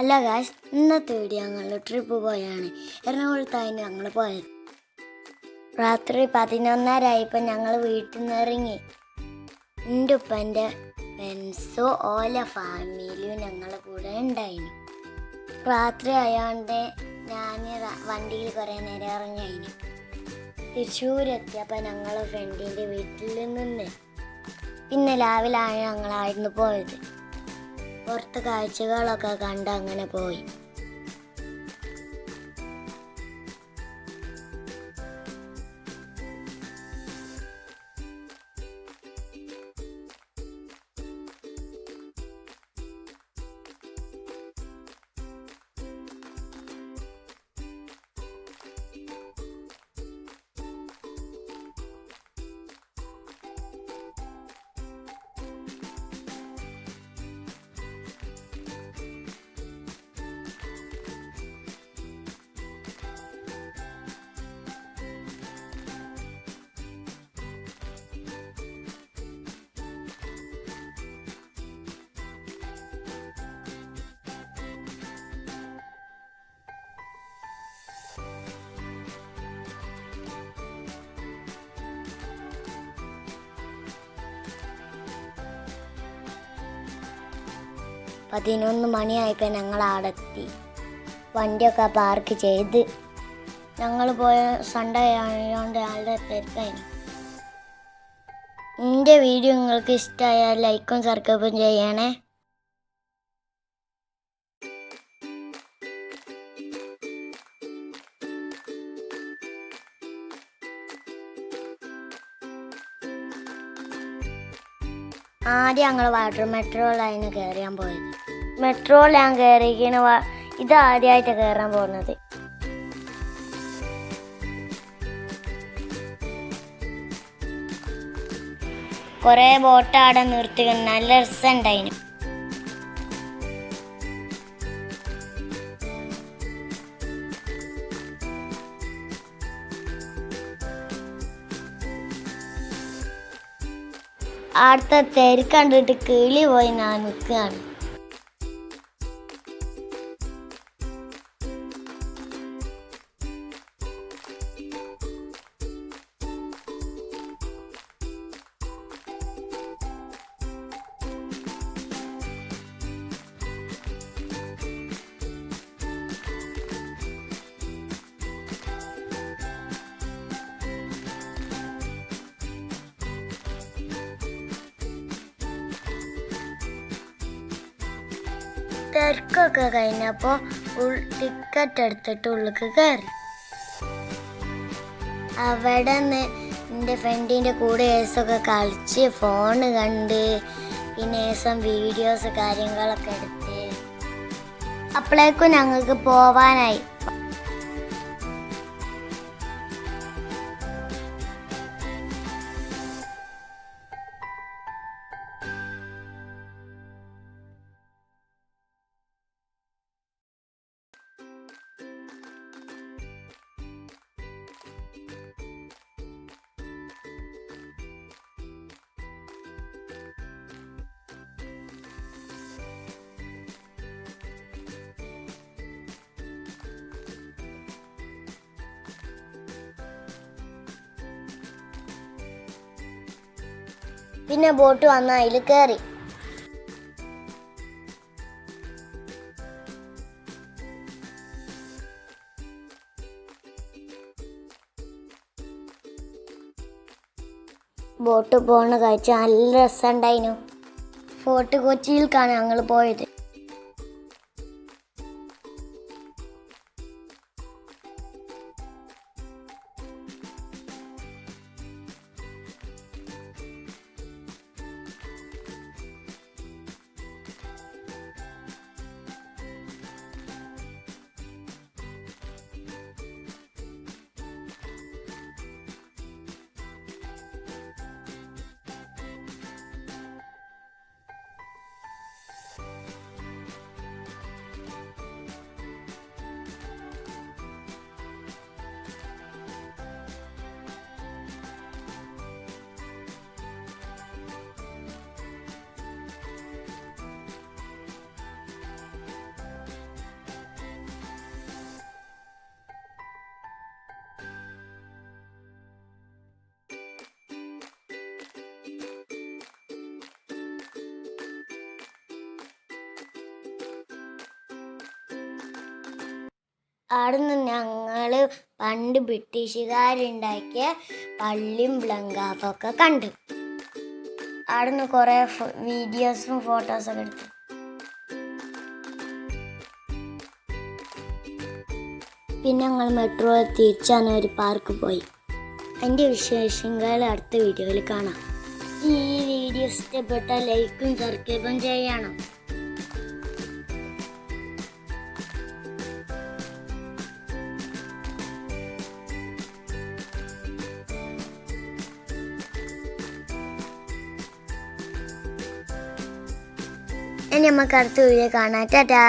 അല്ല ഗായ്സ്, ഇന്നത്തെ വീഡിയോ ഞങ്ങൾ ട്രിപ്പ് പോയാണ്. എറണാകുളത്തായിരുന്നു ഞങ്ങൾ പോയത്. രാത്രി 11:30 ഞങ്ങൾ വീട്ടിൽ നിന്ന് ഇറങ്ങി. എൻ്റെ ഉപ്പൻ്റെ ഫ്രണ്ട്സും ഓല ഫാമിലിയും ഞങ്ങളെ കൂടെ ഉണ്ടായിരുന്നു. രാത്രി ആയാണ്ട് ഞാൻ വണ്ടിയിൽ കുറേ നേരം ഇറങ്ങിയായിരുന്നു. തൃശ്ശൂരെത്തിയപ്പോൾ ഞങ്ങൾ ഫ്രണ്ടിൻ്റെ വീട്ടിൽ നിന്ന് പിന്നെ രാവിലെയാണ് ഞങ്ങളായിരുന്നു പോയത്. പുറത്ത് കാഴ്ചകളൊക്കെ കണ്ട് അങ്ങനെ പോയി. പതിനൊന്ന് മണിയായപ്പോൾ ഞങ്ങൾ അവിടെ എത്തി. വണ്ടിയൊക്കെ പാർക്ക് ചെയ്ത് ഞങ്ങൾ പോയ സൺഡേ ആയതുകൊണ്ട് നല്ല തിരക്കായിരുന്നു. എൻ്റെ വീഡിയോ നിങ്ങൾക്ക് ഇഷ്ടമായാൽ ലൈക്കും സബ്സ്ക്രൈബും ചെയ്യണേ. ആദ്യം ഞങ്ങൾ വാട്ടർ മെട്രോയിലായിരുന്നു കയറാൻ പോയത്. മെട്രോയിൽ ഞാൻ കയറിയിരിക്കുന്ന ഇത് ആദ്യമായിട്ട് കയറാൻ പോകുന്നത്. കുറേ ബോട്ട് അവിടെ നിർത്തി, നല്ല രസമുണ്ടായിരുന്നു. അവിടുത്തെ തിരക്ക് കണ്ടിട്ട് കിളി പോയി ഞാൻ നിൽക്കുകയാണ്. തിരക്കൊക്കെ കഴിഞ്ഞപ്പോൾ ടിക്കറ്റ് എടുത്തിട്ട് ഉള്ളിലേക്ക് കയറി. അവിടെ നിന്ന് എൻ്റെ ഫ്രണ്ടിൻ്റെ കൂടെ ഏസൊക്കെ കളിച്ച് ഫോണ് കണ്ട് പിന്നെ ഏസം വീഡിയോസ് കാര്യങ്ങളൊക്കെ എടുത്ത് അപ്പോഴേക്കും ഞങ്ങൾക്ക് പോവാനായി. പിന്നെ ബോട്ട് വന്ന് അതിൽ കയറി. ബോട്ട് പോണ കാഴ്ച നല്ല രസമുണ്ടായിരുന്നു. ഫോർട്ട് കൊച്ചിയിലേക്കാണ് ഞങ്ങൾ പോയത്. അവിടുന്ന് ഞങ്ങൾ പണ്ട് ബ്രിട്ടീഷുകാരുണ്ടാക്കിയ പള്ളിയും ബ്ലങ്കാഫൊക്കെ കണ്ടു. അവിടുന്ന് കുറേ വീഡിയോസും ഫോട്ടോസൊക്കെ എടുത്തു. പിന്നെ ഞങ്ങൾ മെട്രോ തിരിച്ചാണ് ഒരു പാർക്ക് പോയി. അതിൻ്റെ വിശേഷങ്ങൾ അടുത്ത വീഡിയോയിൽ കാണാം. ഈ വീഡിയോ ഇഷ്ടപ്പെട്ടാൽ ലൈക്കും സബ്സ്ക്രൈബും ചെയ്യണം. ഇനി നമുക്ക് അടുത്ത വീഡിയോ കാണാം. ടാറ്റാ.